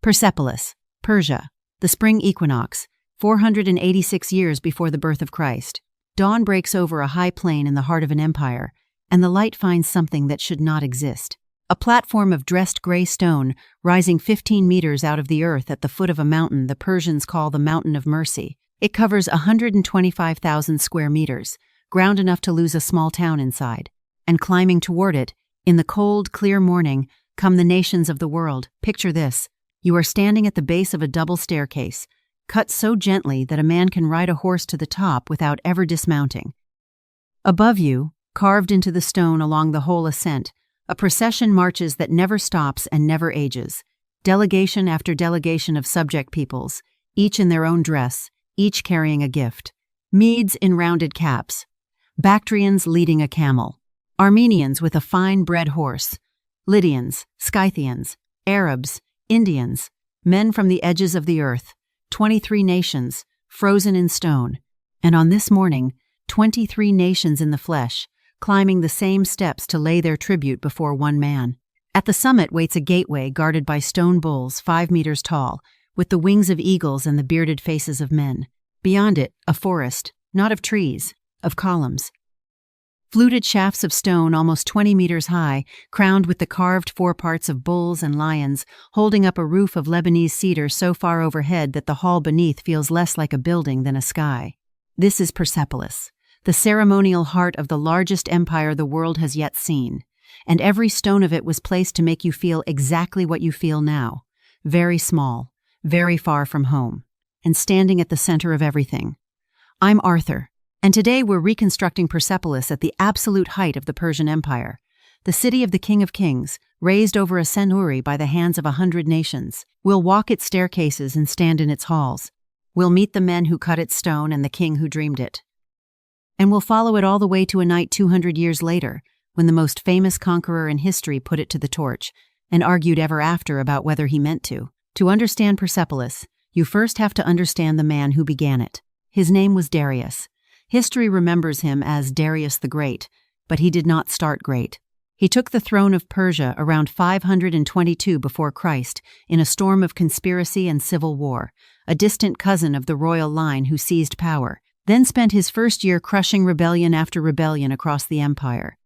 Persepolis, Persia, the spring equinox, 486 years before the birth of Christ. Dawn breaks over a high plain in the heart of an empire, and the light finds something that should not exist. A platform of dressed gray stone, rising 15 meters out of the earth at the foot of a mountain the Persians call the Mountain of Mercy. It covers 125,000 square meters, ground enough to lose a small town inside. And climbing toward it, in the cold, clear morning, come the nations of the world. Picture this. You are standing at the base of a double staircase, cut so gently that a man can ride a horse to the top without ever dismounting. Above you, carved into the stone along the whole ascent, a procession marches that never stops and never ages. Delegation after delegation of subject peoples, each in their own dress, each carrying a gift. Medes in rounded caps, Bactrians leading a camel, Armenians with a fine bred horse, Lydians, Scythians, Arabs, Indians, men from the edges of the earth, 23 nations, frozen in stone, and on this morning, 23 nations in the flesh, climbing the same steps to lay their tribute before one man. At the summit waits a gateway guarded by stone bulls 5 meters tall, with the wings of eagles and the bearded faces of men. Beyond it, a forest, not of trees, of columns. Fluted shafts of stone almost 20 meters high, crowned with the carved foreparts of bulls and lions, holding up a roof of Lebanese cedar so far overhead that the hall beneath feels less like a building than a sky. This is Persepolis, the ceremonial heart of the largest empire the world has yet seen, and every stone of it was placed to make you feel exactly what you feel now, very small, very far from home, and standing at the center of everything. I'm Arthur. And today we're reconstructing Persepolis at the absolute height of the Persian Empire, the city of the King of Kings, raised over a centauri by the hands of 100 nations. We'll walk its staircases and stand in its halls. We'll meet the men who cut its stone and the king who dreamed it. And we'll follow it all the way to a night 200 years later, when the most famous conqueror in history put it to the torch, and argued ever after about whether he meant to. To understand Persepolis, you first have to understand the man who began it. His name was Darius. History remembers him as Darius the Great, but he did not start great. He took the throne of Persia around 522 before Christ in a storm of conspiracy and civil war, a distant cousin of the royal line who seized power, then spent his first year crushing rebellion after rebellion across the empire.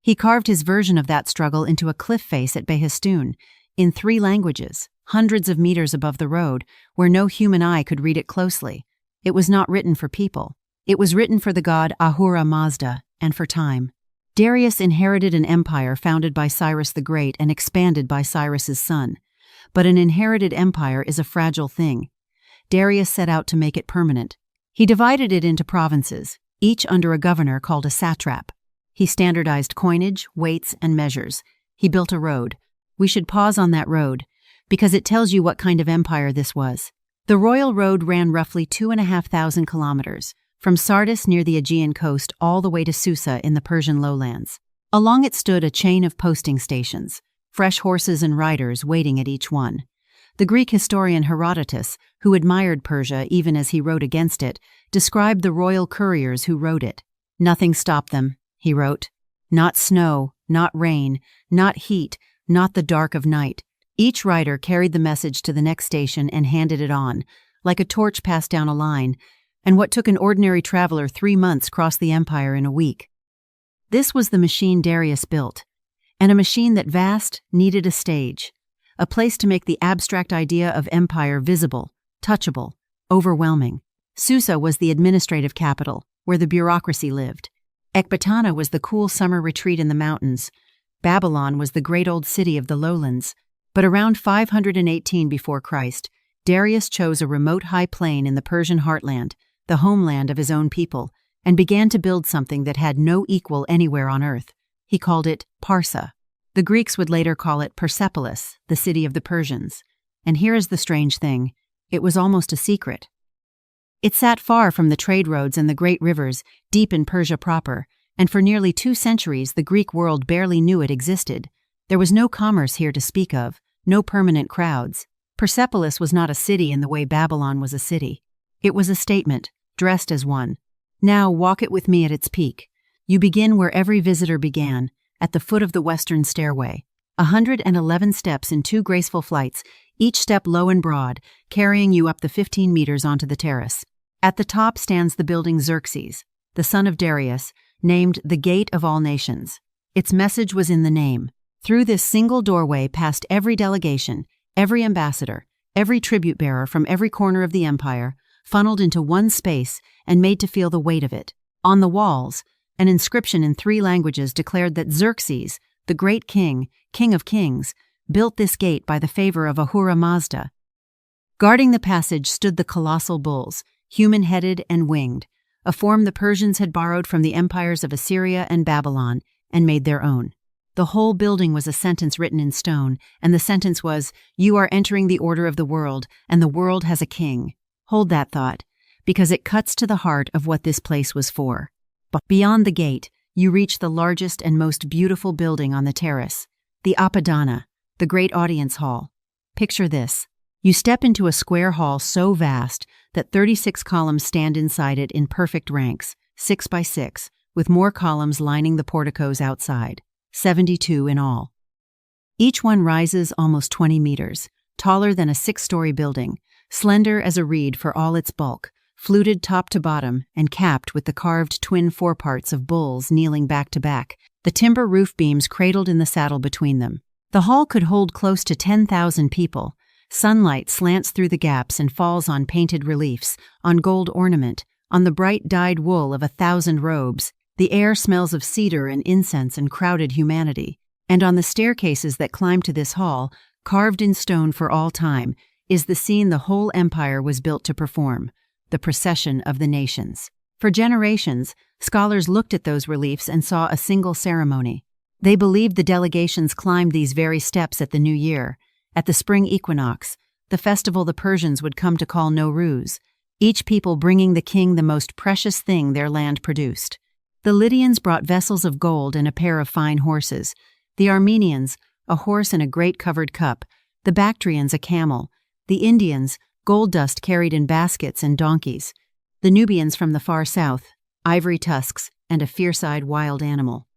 He carved his version of that struggle into a cliff face at Behistun, in 3 languages, hundreds of meters above the road, where no human eye could read it closely. It was not written for people. It was written for the god Ahura Mazda, and for time. Darius inherited an empire founded by Cyrus the Great and expanded by Cyrus's son. But an inherited empire is a fragile thing. Darius set out to make it permanent. He divided it into provinces, each under a governor called a satrap. He standardized coinage, weights, and measures. He built a road. We should pause on that road, because it tells you what kind of empire this was. The royal road ran roughly 2,500 kilometers, from Sardis near the Aegean coast all the way to Susa in the Persian lowlands. Along it stood a chain of posting stations, fresh horses and riders waiting at each one. The Greek historian Herodotus, who admired Persia even as he wrote against it, described the royal couriers who rode it. Nothing stopped them, he wrote. Not snow, not rain, not heat, not the dark of night. Each rider carried the message to the next station and handed it on, like a torch passed down a line, and what took an ordinary traveler 3 months crossed the empire in a week. This was the machine Darius built, and a machine that vast needed a stage, a place to make the abstract idea of empire visible, touchable, overwhelming. Susa was the administrative capital, where the bureaucracy lived. Apadana was the cool summer retreat in the mountains. Babylon was the great old city of the lowlands. But around 518 before Christ, Darius chose a remote high plain in the Persian heartland, the homeland of his own people, and began to build something that had no equal anywhere on earth. He called it Parsa. The Greeks would later call it Persepolis, the city of the Persians. And here is the strange thing. It was almost a secret. It sat far from the trade roads and the great rivers, deep in Persia proper, and for nearly 2 centuries the Greek world barely knew it existed. There was no commerce here to speak of, no permanent crowds. Persepolis was not a city in the way Babylon was a city. It was a statement, dressed as one. Now walk it with me at its peak. You begin where every visitor began, at the foot of the western stairway. 111 steps in 2 graceful flights, each step low and broad, carrying you up the 15 meters onto the terrace. At the top stands the building Xerxes, the son of Darius, named the Gate of All Nations. Its message was in the name. Through this single doorway passed every delegation, every ambassador, every tribute bearer from every corner of the empire, funneled into one space and made to feel the weight of it. On the walls, an inscription in 3 languages declared that Xerxes, the great king, king of kings, built this gate by the favor of Ahura Mazda. Guarding the passage stood the colossal bulls, human-headed and winged, a form the Persians had borrowed from the empires of Assyria and Babylon and made their own. The whole building was a sentence written in stone, and the sentence was, "You are entering the order of the world, and the world has a king." Hold that thought, because it cuts to the heart of what this place was for. But beyond the gate, you reach the largest and most beautiful building on the terrace, the Apadana, the great audience hall. Picture this. You step into a square hall so vast that 36 columns stand inside it in perfect ranks, 6 by 6, with more columns lining the porticos outside, 72 in all. Each one rises almost 20 meters, taller than a 6-story building, slender as a reed for all its bulk, fluted top to bottom and capped with the carved twin foreparts of bulls kneeling back to back, the timber roof beams cradled in the saddle between them. The hall could hold close to 10,000 people. Sunlight slants through the gaps and falls on painted reliefs, on gold ornament, on the bright dyed wool of 1,000 robes. The air smells of cedar and incense and crowded humanity. And on the staircases that climb to this hall, carved in stone for all time, is the scene the whole empire was built to perform, the procession of the nations. For generations, scholars looked at those reliefs and saw a single ceremony. They believed the delegations climbed these very steps at the new year, at the spring equinox, the festival the Persians would come to call Nowruz, each people bringing the king the most precious thing their land produced. The Lydians brought vessels of gold and a pair of fine horses, the Armenians, a horse and a great covered cup, the Bactrians, a camel, the Indians, gold dust carried in baskets and donkeys, the Nubians from the far south, ivory tusks, and a fierce-eyed wild animal.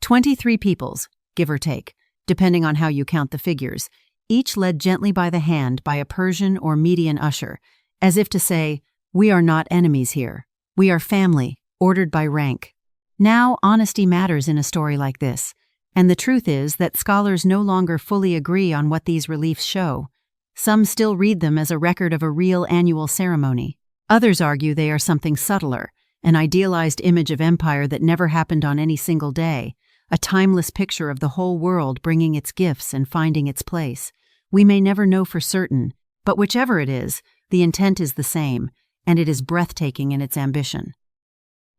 23 peoples, give or take, depending on how you count the figures, each led gently by the hand by a Persian or Median usher, as if to say, "We are not enemies here. We are family, ordered by rank." Now, honesty matters in a story like this, and the truth is that scholars no longer fully agree on what these reliefs show. Some still read them as a record of a real annual ceremony. Others argue they are something subtler, an idealized image of empire that never happened on any single day, a timeless picture of the whole world bringing its gifts and finding its place. We may never know for certain, but whichever it is, the intent is the same, and it is breathtaking in its ambition.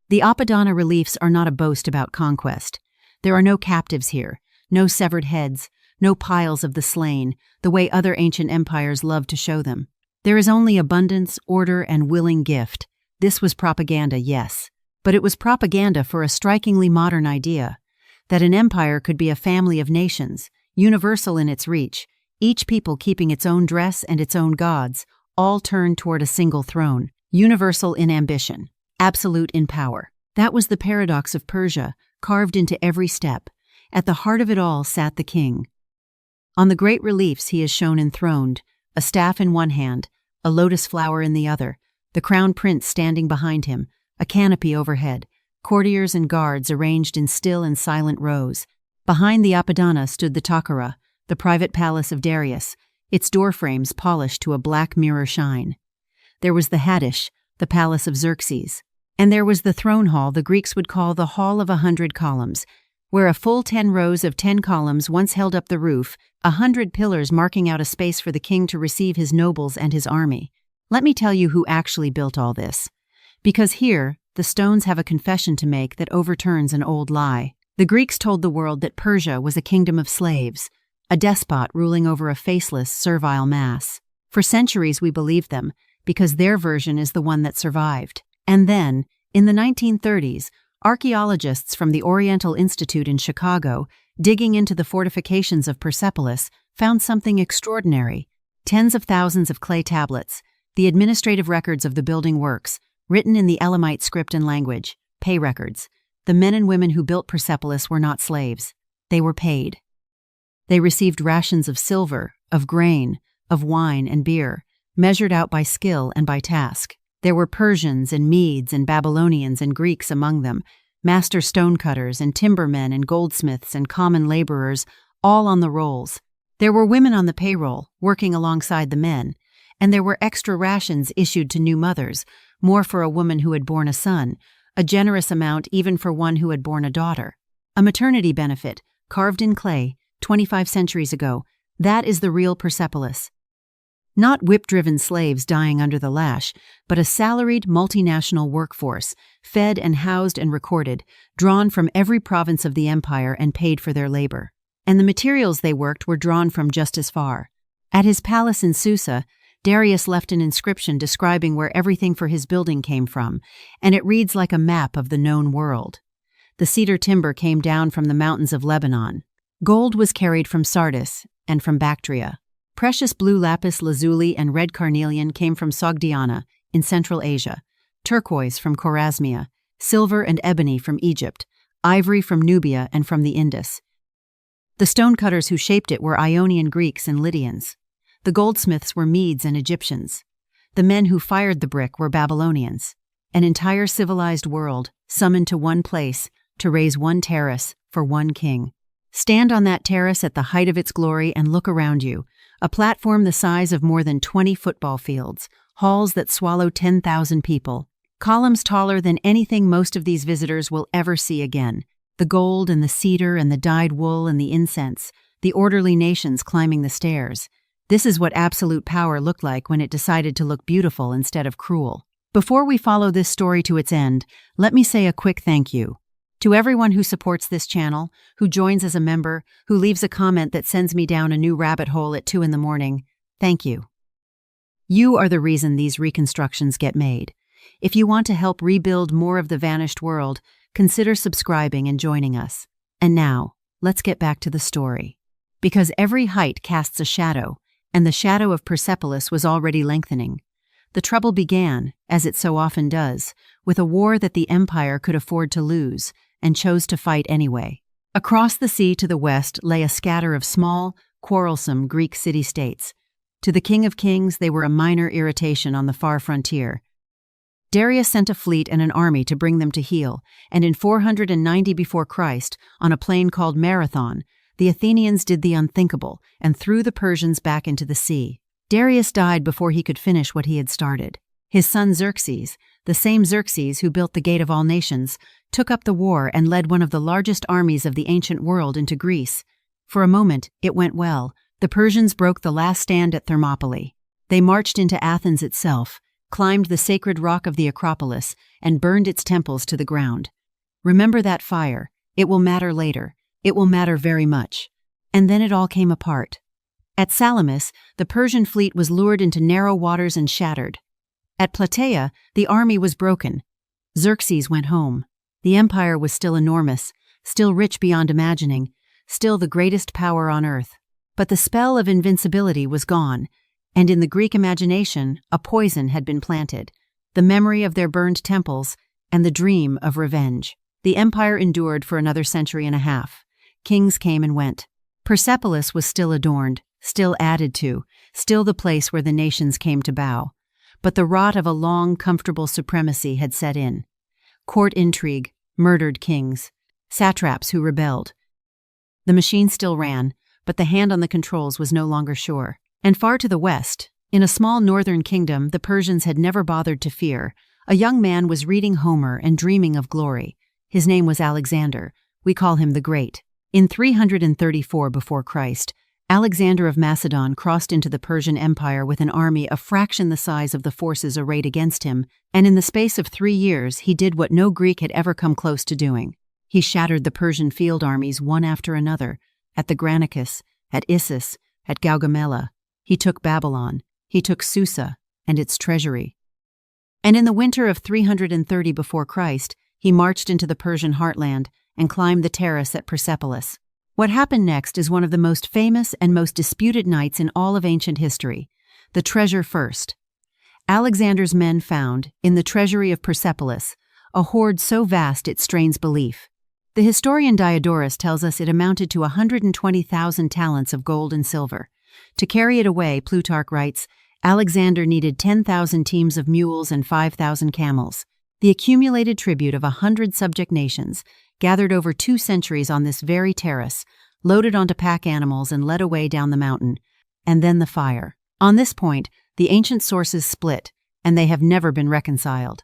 The Apadana reliefs are not a boast about conquest. There are no captives here, no severed heads, no piles of the slain, the way other ancient empires love to show them. There is only abundance, order, and willing gift. This was propaganda, yes, but it was propaganda for a strikingly modern idea, that an empire could be a family of nations, universal in its reach, each people keeping its own dress and its own gods, all turned toward a single throne, universal in ambition, absolute in power. That was the paradox of Persia, carved into every step. At the heart of it all sat the king. On the great reliefs he is shown enthroned, a staff in one hand, a lotus flower in the other, the crown prince standing behind him, a canopy overhead, courtiers and guards arranged in still and silent rows. Behind the Apadana stood the Takara, the private palace of Darius, its doorframes polished to a black mirror shine. There was the Hadish, the palace of Xerxes. And there was the throne hall the Greeks would call the Hall of 100 Columns, where a full 10 rows of 10 columns once held up the roof, 100 pillars marking out a space for the king to receive his nobles and his army. Let me tell you who actually built all this. Because here, the stones have a confession to make that overturns an old lie. The Greeks told the world that Persia was a kingdom of slaves, a despot ruling over a faceless, servile mass. For centuries we believed them, because their version is the one that survived. And then, in the 1930s, archaeologists from the Oriental Institute in Chicago, digging into the fortifications of Persepolis, found something extraordinary. Tens of thousands of clay tablets, the administrative records of the building works, written in the Elamite script and language, pay records. The men and women who built Persepolis were not slaves. They were paid. They received rations of silver, of grain, of wine and beer, measured out by skill and by task. There were Persians and Medes and Babylonians and Greeks among them, master stonecutters and timbermen and goldsmiths and common laborers, all on the rolls. There were women on the payroll, working alongside the men, and there were extra rations issued to new mothers, more for a woman who had borne a son, a generous amount even for one who had borne a daughter. A maternity benefit, carved in clay, 25 centuries ago, that is the real Persepolis. Not whip-driven slaves dying under the lash, but a salaried multinational workforce, fed and housed and recorded, drawn from every province of the empire and paid for their labor. And the materials they worked were drawn from just as far. At his palace in Susa, Darius left an inscription describing where everything for his building came from, and it reads like a map of the known world. The cedar timber came down from the mountains of Lebanon. Gold was carried from Sardis and from Bactria. Precious blue lapis lazuli and red carnelian came from Sogdiana in Central Asia, turquoise from Chorasmia, silver and ebony from Egypt, ivory from Nubia and from the Indus. The stonecutters who shaped it were Ionian Greeks and Lydians. The goldsmiths were Medes and Egyptians. The men who fired the brick were Babylonians. An entire civilized world summoned to one place to raise one terrace for one king. Stand on that terrace at the height of its glory and look around you. A platform the size of more than 20 football fields, halls that swallow 10,000 people, columns taller than anything most of these visitors will ever see again. The gold and the cedar and the dyed wool and the incense, the orderly nations climbing the stairs. This is what absolute power looked like when it decided to look beautiful instead of cruel. Before we follow this story to its end, let me say a quick thank you. To everyone who supports this channel, who joins as a member, who leaves a comment that sends me down a new rabbit hole at 2 in the morning, thank you. You are the reason these reconstructions get made. If you want to help rebuild more of the vanished world, consider subscribing and joining us. And now, let's get back to the story. Because every height casts a shadow, and the shadow of Persepolis was already lengthening. The trouble began, as it so often does, with a war that the empire could afford to lose, and chose to fight anyway. Across the sea to the west lay a scatter of small, quarrelsome Greek city-states. To the King of Kings, they were a minor irritation on the far frontier. Darius sent a fleet and an army to bring them to heel, and in 490 before Christ, on a plain called Marathon, the Athenians did the unthinkable and threw the Persians back into the sea. Darius died before he could finish what he had started. His son Xerxes, the same Xerxes who built the Gate of All Nations, took up the war and led one of the largest armies of the ancient world into Greece. For a moment, it went well. The Persians broke the last stand at Thermopylae. They marched into Athens itself, climbed the sacred rock of the Acropolis, and burned its temples to the ground. Remember that fire. It will matter later. It will matter very much. And then it all came apart. At Salamis, the Persian fleet was lured into narrow waters and shattered. At Plataea, the army was broken. Xerxes went home. The empire was still enormous, still rich beyond imagining, still the greatest power on earth. But the spell of invincibility was gone, and in the Greek imagination, a poison had been planted, the memory of their burned temples and the dream of revenge. The empire endured for another century and a half. Kings came and went. Persepolis was still adorned, still added to, still the place where the nations came to bow. But the rot of a long, comfortable supremacy had set in. Court intrigue, murdered kings, satraps who rebelled. The machine still ran, but the hand on the controls was no longer sure. And far to the west, in a small northern kingdom the Persians had never bothered to fear, a young man was reading Homer and dreaming of glory. His name was Alexander. We call him the Great. In 334 before Christ, Alexander of Macedon crossed into the Persian Empire with an army a fraction the size of the forces arrayed against him, and in the space of 3 years he did what no Greek had ever come close to doing. He shattered the Persian field armies one after another, at the Granicus, at Issus, at Gaugamela. He took Babylon, he took Susa and its treasury. And in the winter of 330 before Christ, he marched into the Persian heartland and climbed the terrace at Persepolis. What happened next is one of the most famous and most disputed nights in all of ancient history. The treasure first. Alexander's men found, in the treasury of Persepolis, a hoard so vast it strains belief. The historian Diodorus tells us it amounted to 120,000 talents of gold and silver. To carry it away, Plutarch writes, Alexander needed 10,000 teams of mules and 5,000 camels. The accumulated tribute of 100 subject nations, gathered over 2 centuries on this very terrace, loaded onto pack animals and led away down the mountain. And then the fire. On this point, the ancient sources split, and they have never been reconciled.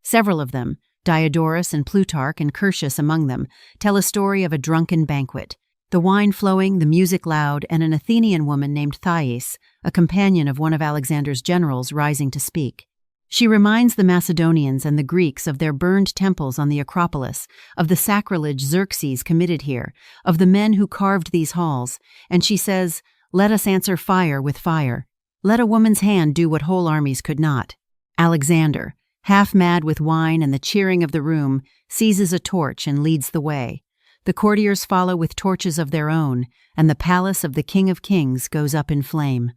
Several of them, Diodorus and Plutarch and Curtius among them, tell a story of a drunken banquet. The wine flowing, the music loud, and an Athenian woman named Thais, a companion of one of Alexander's generals, rising to speak. She reminds the Macedonians and the Greeks of their burned temples on the Acropolis, of the sacrilege Xerxes committed here, of the men who carved these halls, and she says, "Let us answer fire with fire. Let a woman's hand do what whole armies could not." Alexander, half mad with wine and the cheering of the room, seizes a torch and leads the way. The courtiers follow with torches of their own, and the palace of the King of Kings goes up in flame.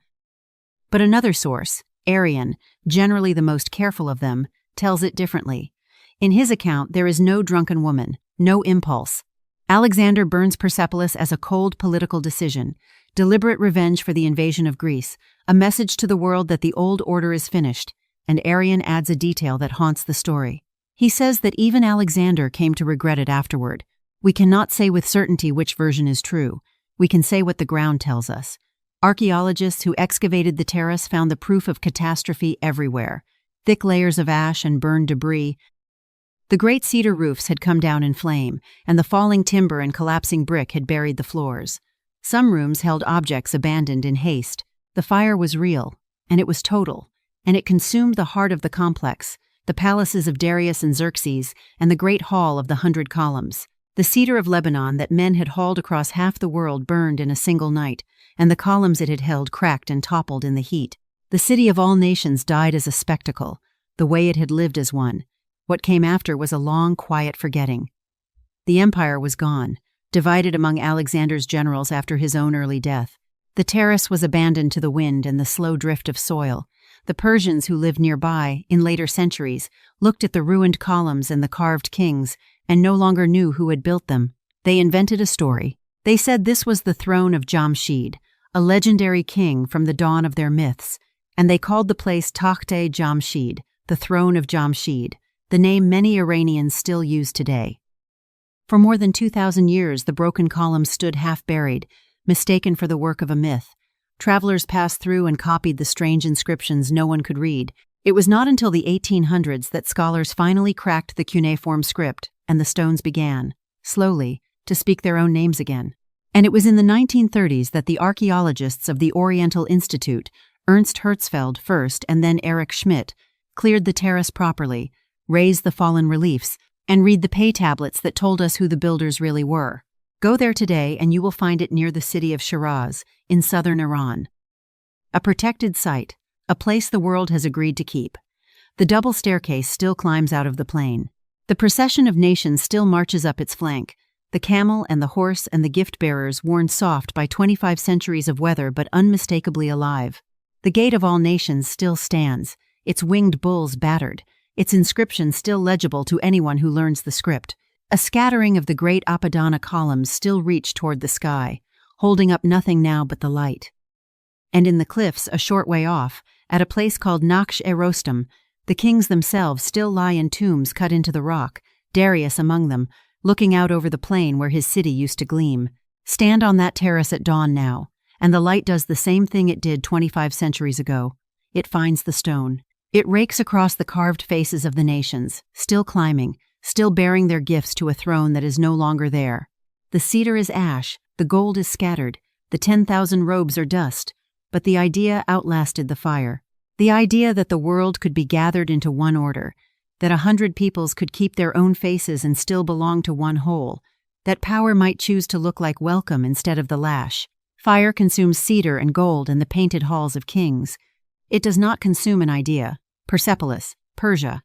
But another source, Arrian, generally the most careful of them, tells it differently. In his account, there is no drunken woman, no impulse. Alexander burns Persepolis as a cold political decision, deliberate revenge for the invasion of Greece, a message to the world that the old order is finished, and Arrian adds a detail that haunts the story. He says that even Alexander came to regret it afterward. We cannot say with certainty which version is true. We can say what the ground tells us. Archaeologists who excavated the terrace found the proof of catastrophe everywhere. Thick layers of ash and burned debris. The great cedar roofs had come down in flame, and the falling timber and collapsing brick had buried the floors. Some rooms held objects abandoned in haste. The fire was real, and it was total, and it consumed the heart of the complex, the palaces of Darius and Xerxes, and the great hall of the 100 columns. The cedar of Lebanon that men had hauled across half the world burned in a single night, and the columns it had held cracked and toppled in the heat. The city of all nations died as a spectacle, the way it had lived as one. What came after was a long, quiet forgetting. The empire was gone, divided among Alexander's generals after his own early death. The terrace was abandoned to the wind and the slow drift of soil. The Persians who lived nearby, in later centuries, looked at the ruined columns and the carved kings, and no longer knew who had built them. They invented a story. They said this was the throne of Jamshid, a legendary king from the dawn of their myths, and they called the place Takhte Jamshid, the throne of Jamshid, the name many Iranians still use today. For more than 2,000 years, the broken columns stood half-buried, mistaken for the work of a myth. Travelers passed through and copied the strange inscriptions no one could read. It was not until the 1800s that scholars finally cracked the cuneiform script, and the stones began, slowly, to speak their own names again. And it was in the 1930s that the archaeologists of the Oriental Institute, Ernst Herzfeld first and then Erich Schmidt, cleared the terrace properly, raised the fallen reliefs, and read the pay tablets that told us who the builders really were. Go there today and you will find it near the city of Shiraz, in southern Iran. A protected site, a place the world has agreed to keep. The double staircase still climbs out of the plain. The procession of nations still marches up its flank, the camel and the horse and the gift-bearers worn soft by 25 centuries of weather but unmistakably alive. The gate of all nations still stands, its winged bulls battered, its inscription still legible to anyone who learns the script. A scattering of the great Apadana columns still reach toward the sky, holding up nothing now but the light. And in the cliffs, a short way off, at a place called Naksh-e-Rostam, the kings themselves still lie in tombs cut into the rock, Darius among them, looking out over the plain where his city used to gleam. Stand on that terrace at dawn now, and the light does the same thing it did 25 centuries ago. It finds the stone. It rakes across the carved faces of the nations, still climbing, still bearing their gifts to a throne that is no longer there. The cedar is ash, the gold is scattered, the 10,000 robes are dust, but the idea outlasted the fire. The idea that the world could be gathered into one order, that 100 peoples could keep their own faces and still belong to one whole, that power might choose to look like welcome instead of the lash. Fire consumes cedar and gold and the painted halls of kings. It does not consume an idea. Persepolis, Persia.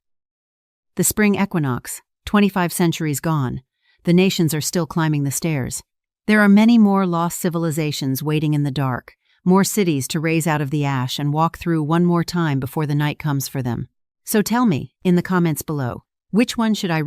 The spring equinox, 25 centuries gone. The nations are still climbing the stairs. There are many more lost civilizations waiting in the dark, more cities to raise out of the ash and walk through one more time before the night comes for them. So tell me, in the comments below, which one should I